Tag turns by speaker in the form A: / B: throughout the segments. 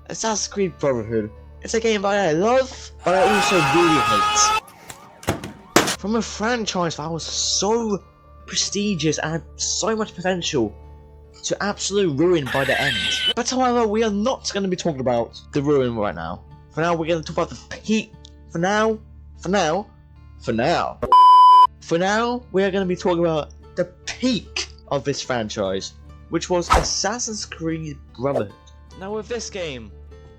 A: Assassin's Creed Brotherhood. It's a game I love, but I also really hate. From a franchise that was so prestigious and had so much potential to absolute ruin by the end. But however, we are not going to be talking about the ruin right now. For now, we're going to talk about the peak. For now, we are going to be talking about the peak of this franchise, which was Assassin's Creed Brotherhood. Now with this game,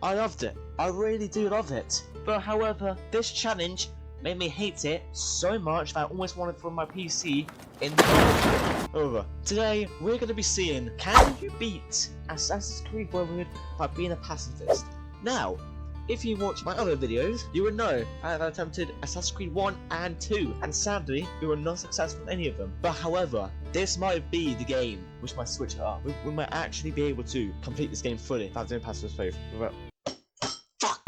A: I loved it. I really do love it. But however, this challenge made me hate it so much that I almost wanted to throw my PC in the over. Today, we're going to be seeing, can you beat Assassin's Creed Brotherhood by being a pacifist? Now, if you watch my other videos, you would know I have attempted Assassin's Creed 1 and 2, and sadly, we were not successful in any of them. But however, this might be the game which might switch it up. We might actually be able to complete this game fully without doing pacifist faith. Fuck!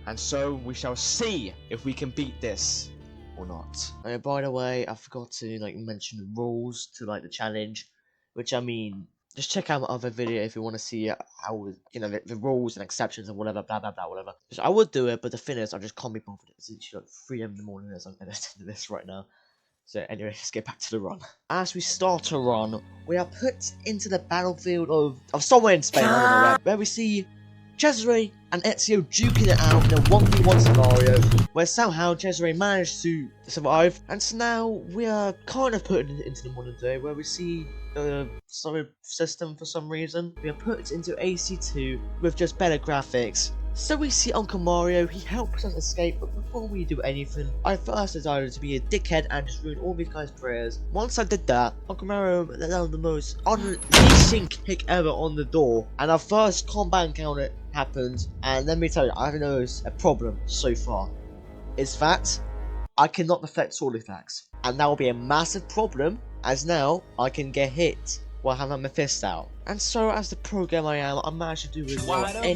A: And so, we shall see if we can beat this or not. And by the way, I forgot to mention the rules to the challenge, which I mean, just check out my other video if you want to see how, the rules and exceptions and whatever, blah blah blah, whatever. So I would do it, but the thing is, I just can't be bothered. It's literally 3 AM in the morning as I'm editing this right now. So anyway, let's get back to the run. As we start to run, we are put into the battlefield of somewhere in Spain, I don't know where we see Cesare and Ezio duking it out in a 1v1 scenario, where somehow Cesare managed to survive, and so now we are kind of put into the modern day, where we see the solid system for some reason. We are put into AC2 with just better graphics. So we see Uncle Mario, he helps us escape, but before we do anything, I first decided to be a dickhead and just ruin all these guys' prayers. Once I did that, Uncle Mario let down the most unleashing kick ever on the door, and our first combat encounter happened, and let me tell you, I've noticed a problem so far. Is that I cannot deflect sword attacks, and that will be a massive problem, as now I can get hit while having my fist out. And so, as the pro gamer I am, I managed to do without any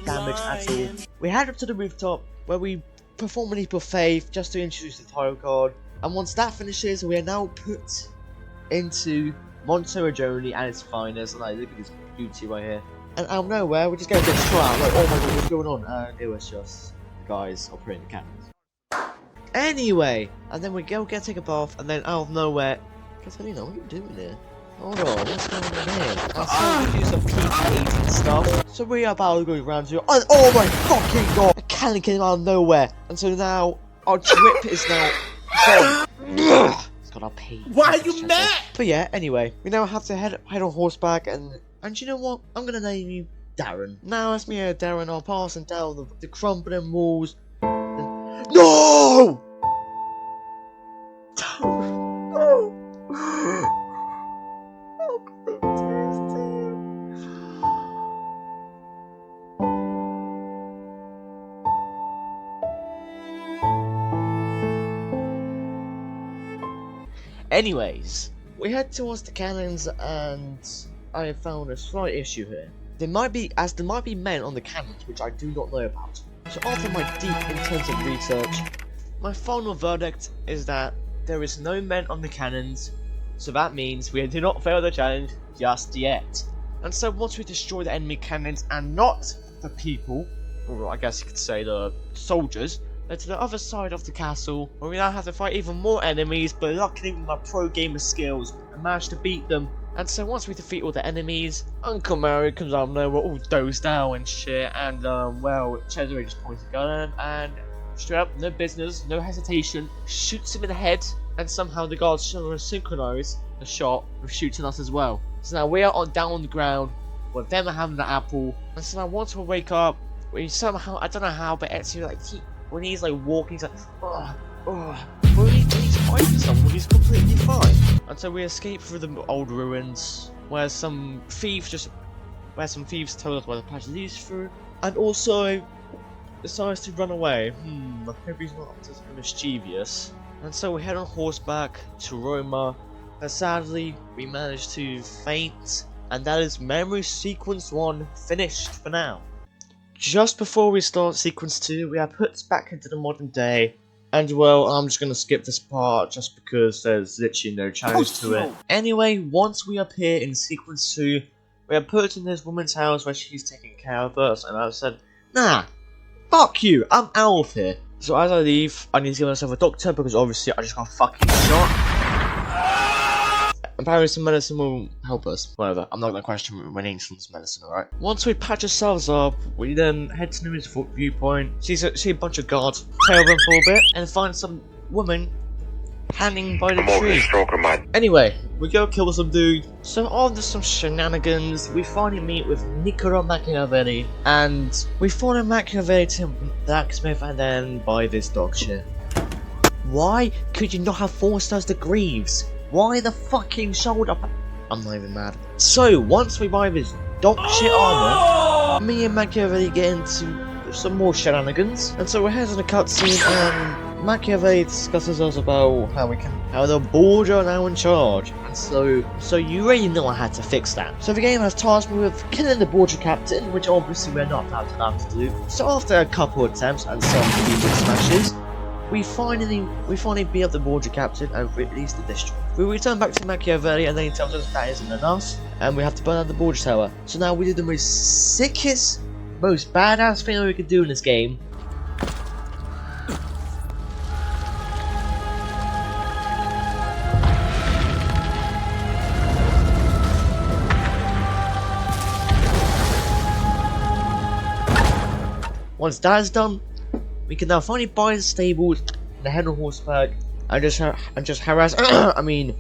A: damage at all. We head up to the rooftop, where we perform a leap of faith just to introduce the title card, and once that finishes, we are now put into Monteriggioni at its finest. Look at this beauty right here. And out of nowhere, we just get a bit slam, oh my god, what's going on? And it was just guys operating the cannons. Anyway, and then we go take a bath, and then out of nowhere, Catalina, what are you doing here? Hold on, what's going on here? And so we do some PvP and stuff. So we are about to go around to, oh my fucking god! A cannon came out of nowhere, and so now our drip is now gone. It's got our pee.
B: Why are you mad?
A: But yeah, anyway, we now have to head on horseback, and you know what? I'm gonna name you Darren. Now as me and Darren are passing down the crumbling walls. No! No! Anyways, we head towards the cannons, and I have found a slight issue here. There might be men on the cannons, which I do not know about. So after my deep, intensive research, my final verdict is that there is no men on the cannons, so that means we do not fail the challenge just yet. And so once we destroy the enemy cannons and not the people, or I guess you could say the soldiers, to the other side of the castle, where we now have to fight even more enemies, but luckily with my pro gamer skills, I managed to beat them. And so once we defeat all the enemies, Uncle Mario comes out of nowhere all dozed out and shit, and well, Cesare just points a gun at him, and straight up, no business, no hesitation, shoots him in the head, and somehow the guards synchronize the shot with shooting us as well. So now we are down on the ground, with them having the apple, and so now once we wake up, we somehow, I don't know how, but Ezio when he's walking, he's like, when he's fighting someone, he's completely fine. And so we escape through the old ruins, where some thieves told us where the passage leads through, and also decides to run away. I hope he's not up to something mischievous. And so we head on horseback to Roma, but sadly we managed to faint, and that is memory sequence 1 finished for now. Just before we start sequence 2, we are put back into the modern day, and well, I'm just gonna skip this part just because there's literally no challenge to it. Anyway, once we appear in sequence 2, We had put in this woman's house where she's taking care of us, and I said, nah, fuck you, I'm out of here. So as I leave, I need to give myself a doctor because obviously I just got fucking shot. Apparently some medicine will help us. Whatever, I'm not gonna question winning some medicine, alright? Once we patch ourselves up, we then head to his viewpoint, see a bunch of guards, tail them for a bit, and find some woman hanging by the tree. Anyway, we go kill some dude. So after some shenanigans, we finally meet with Niccolo Machiavelli, and we follow Machiavelli to blacksmith and then buy this dog shit. Why could you not have forced us to Greaves? Why the fucking shoulder? I'm not even mad. So once we buy this dog shit armor, me and Machiavelli get into some more shenanigans, and so we're heading to the cutscene and Machiavelli discusses us about how the board are now in charge, and so you already know I had to fix that. So the game has tasked me with killing the border captain, which obviously we're not allowed to do. So after a couple attempts and some keyboard smashes, we finally beat up the border captain and release the district. We return back to Machiavelli and then he tells us that isn't enough, and we have to burn out the border tower. So now we do the most sickest, most badass thing that we could do in this game. Once that is done, we can now finally buy the stables and head on horseback and just harass,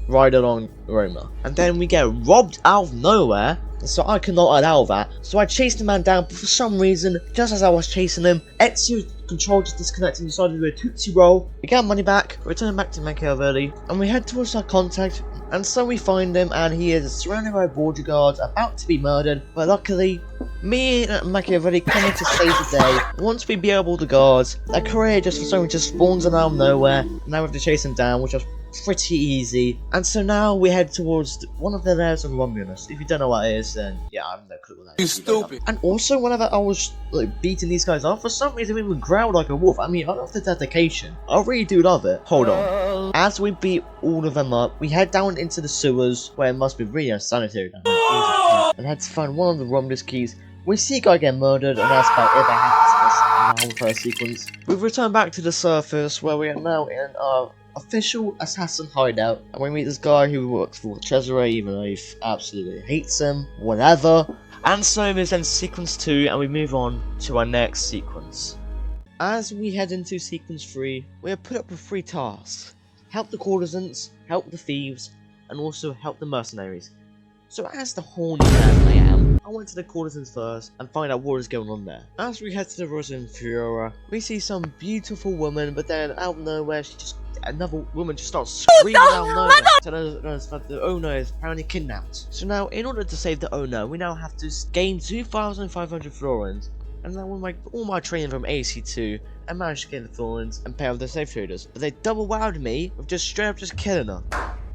A: ride along Roma. And then we get robbed out of nowhere, so I cannot allow that. So I chased the man down, but for some reason, just as I was chasing him, Ezio's control just disconnected and decided to do a Tootsie Roll. We get our money back, return back to Machiavelli, and we head towards our contact, and so we find him, and he is surrounded by border guards, about to be murdered, but luckily, me and Machiavelli come in to save the day. Once we beat up all the guards, a courier just for some reason just spawns out of nowhere. Now we have to chase him down, which was pretty easy. And so now we head towards one of the layers of Romulus. If you don't know what it is, then yeah, I have no clue what that is.
B: You stupid.
A: And also, whenever I was beating these guys up, for some reason we would growl like a wolf. I mean, I love the dedication. I really do love it. Hold on. As we beat all of them up, we head down into the sewers, where it must be really unsanitary down there. And had to find one of the Romulus keys. We see a guy get murdered, and that's about it that happens in the whole first sequence. We've returned back to the surface, where we are now in our official assassin hideout, and we meet this guy who works for Cesare, even though he absolutely hates him, whatever. And so it is then sequence 2, and we move on to our next sequence. As we head into sequence 3, we are put up with 3 tasks: help the courtesans, help the thieves, and also help the mercenaries. So as the horny man I am, I went to the courtesans first and find out what is going on there. As we head to the Rosa Inferiora, we see some beautiful woman, but then out of nowhere, another woman just starts screaming out of nowhere. Telling us that the owner is apparently kidnapped. So now, in order to save the owner, we now have to gain 2,500 florins. And then with all my training from AC2, I managed to get the florins and pay off the slave traders. But they double wowed me with just straight up just killing her.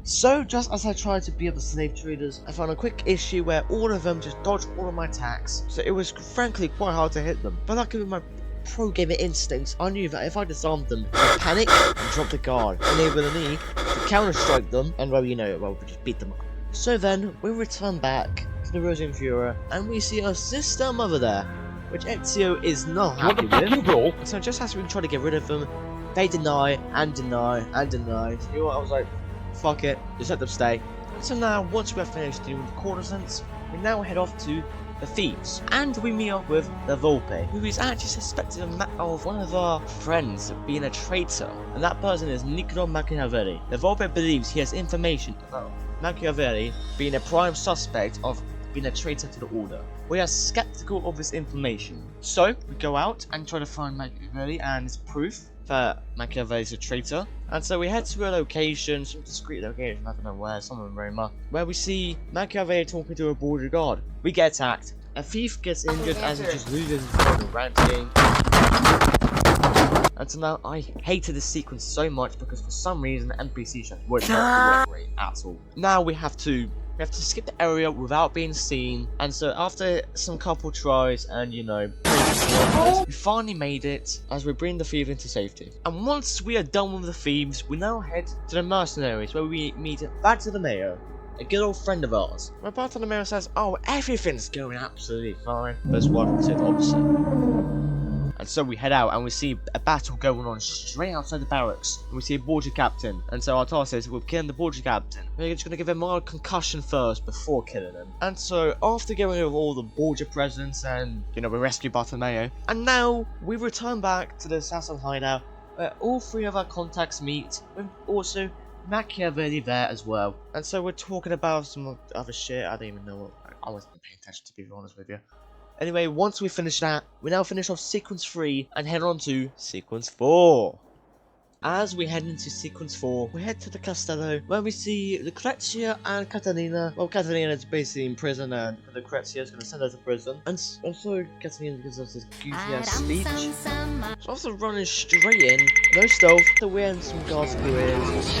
A: So, just as I tried to beat up the slave traders, I found a quick issue where all of them just dodged all of my attacks, so it was frankly quite hard to hit them. But luckily with my pro gamer instincts, I knew that if I disarmed them, they'd panic and drop the guard, enabling me to counter-strike them, and we just beat them up. So then, we return back to the Rosa Inferiora, and we see our sister mother there, which Ezio is not happy with. So just as we try to get rid of them, they deny, and deny, and deny. So you know what, I was like, fuck it, just let them stay. So now, once we have finished dealing with the courtesans, we now head off to the thieves, and we meet up with the Volpe, who is actually suspected of one of our friends being a traitor, and that person is Niccolo Machiavelli. The Volpe believes he has information about Machiavelli being a prime suspect of being a traitor to the order. We are skeptical of this information, so we go out and try to find Machiavelli and his proof that Machiavelli is a traitor. And so we head to a location, some discreet location, I don't know where, somewhere in Roma, where we see Machiavelli talking to a border guard. We get attacked. A thief gets injured as he just loses his phone and ranting. And so now I hated this sequence so much because for some reason NPCs just would not cooperate at all. Now we have to skip the area without being seen, and so after some couple tries and we finally made it as we bring the thief into safety. And once we are done with the thieves, we now head to the mercenaries where we meet back to the mayor. a good old friend of ours. My bartender mirror says, oh, everything's going absolutely fine. But it's what the opposite. And so we head out and we see a battle going on straight outside the barracks. And we see a border captain. And so our task is we're killing the border captain. We're just going to give him a concussion first before killing him. And so after getting rid of all the border presidents and, you know, we rescue Bartolomeo. And now we return back to the assassin hideout where all three of our contacts meet. With also Machiavelli there as well. And so we're talking about some other shit. I don't even know what. I wasn't paying attention, to be honest with you. Anyway, once we finish that, we now finish off sequence 3 and head on to sequence 4. As we head into sequence 4, we head to the Castello where we see Lucrezia and Catalina. Well, Catalina is basically in prison and Lucrezia is going to send her to prison. And so Catalina gives us this goofy ass speech. So after running straight in, no stealth, so we're in some guards' careers.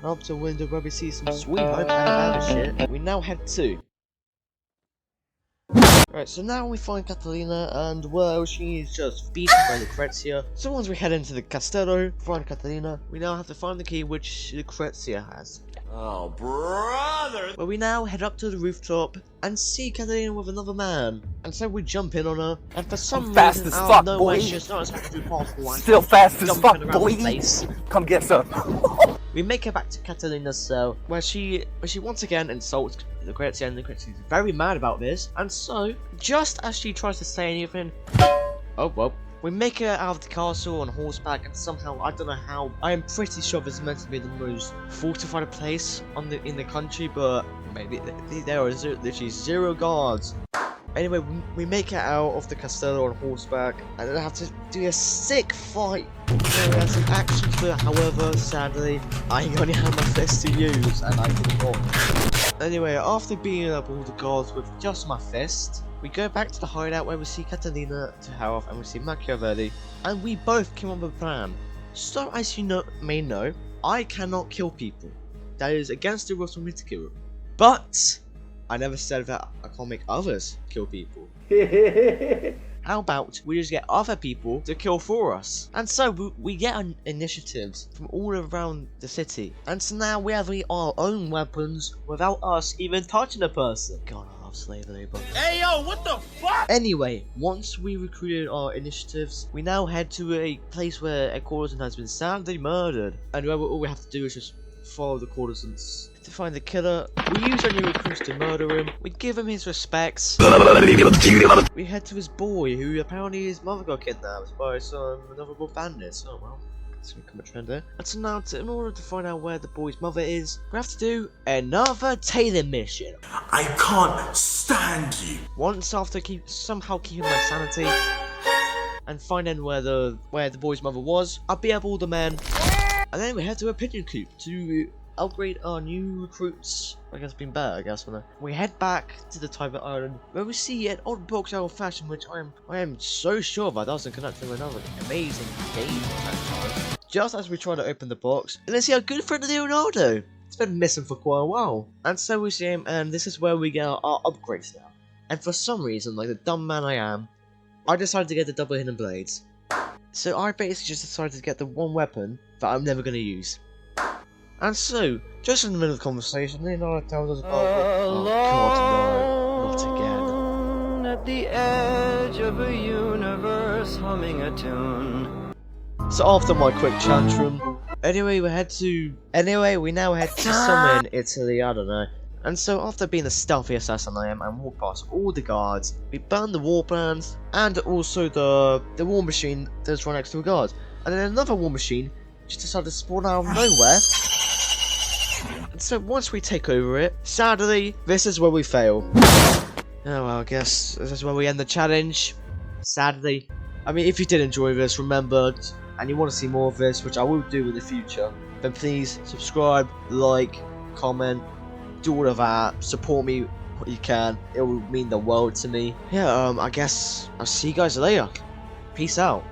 A: Up to a window where we see some sweet hope and other shit. We now head to. Right, so now we find Catalina, and well, she's just beaten by Lucrezia. So once we head into the Castello, find Catalina, we now have to find the key which Lucrezia has. Oh, brother! Well, we now head up to the rooftop and see Catalina with another man. And so we jump in on her, and for some
B: fast
A: reason,
B: as fuck,
A: no
B: boy.
A: way, she's not supposed to do parkour.
B: Still fast as fuck,
A: around
B: boy.
A: the place.
B: Come get some.
A: We make it back to Catalina's cell, where she once again insults Lucrezia, and Lucrezia is very mad about this. And so, just as she tries to say anything, oh well, we make her out of the castle on horseback, and somehow, I don't know how, I am pretty sure this is meant to be the most fortified place in the country, but maybe there are literally 0 guards. Anyway, we make it out of the Castello on horseback, and then have to do a sick fight. There are some actions, but however, sadly, I only have my fist to use, and I forgot. Anyway, after beating up all the guards with just my fist, we go back to the hideout where we see Catalina to health, and we see Machiavelli, and we both came up with a plan. So, as you may know, I cannot kill people. That is against the rules for me to kill them. But I never said that I can't make others kill people. How about we just get other people to kill for us? And so we get initiatives from all around the city. And so now we have our own weapons without us even touching a person. God, I love slave labor.
B: Hey yo, what the fuck?
A: Anyway, once we recruited our initiatives, we now head to a place where a courtesan has been sadly murdered. And all we have to do is just follow the courtesans to find the killer. We use our new recruits to murder him. We give him his respects. We head to his boy, who apparently his mother got kidnapped by some another bandits. Oh well, that's become a trend there. And so now, in order to find out where the boy's mother is, we have to do another Taylor mission.
C: I can't stand you.
A: Once after somehow keeping my sanity and finding where the boy's mother was, I beat up all the men. And then we head to a pigeon coop to upgrade our new recruits. I guess been better, I guess. We head back to the Tiber Island, where we see an odd box out of fashion, which I am so sure that doesn't connect to another amazing game franchise. Just as we try to open the box, and then see our good friend Leonardo. It's been missing for quite a while. And so we see him, and this is where we get our upgrades now. And for some reason, like the dumb man I am, I decided to get the double hidden blades. So I basically just decided to get the one weapon that I'm never going to use. And so, just in the middle of the conversation, Leonardo tells us about oh god, no, not again. At the edge of a universe, humming a tune. So after my quick tantrum, anyway, we now head to somewhere in Italy, I don't know. And so after being the stealthy assassin I am, and walk past all the guards, we burn the war plans, and also the war machine that's right next to a guard. And then another war machine just decided to spawn out of nowhere. And so once we take over it, sadly, this is where we fail. Oh well, I guess this is where we end the challenge. Sadly. I mean, if you did enjoy this, remember, and you want to see more of this, which I will do in the future, then please subscribe, like, comment, do all of that, support me what you can. It would mean the world to me. Yeah, I guess I'll see you guys later. Peace out.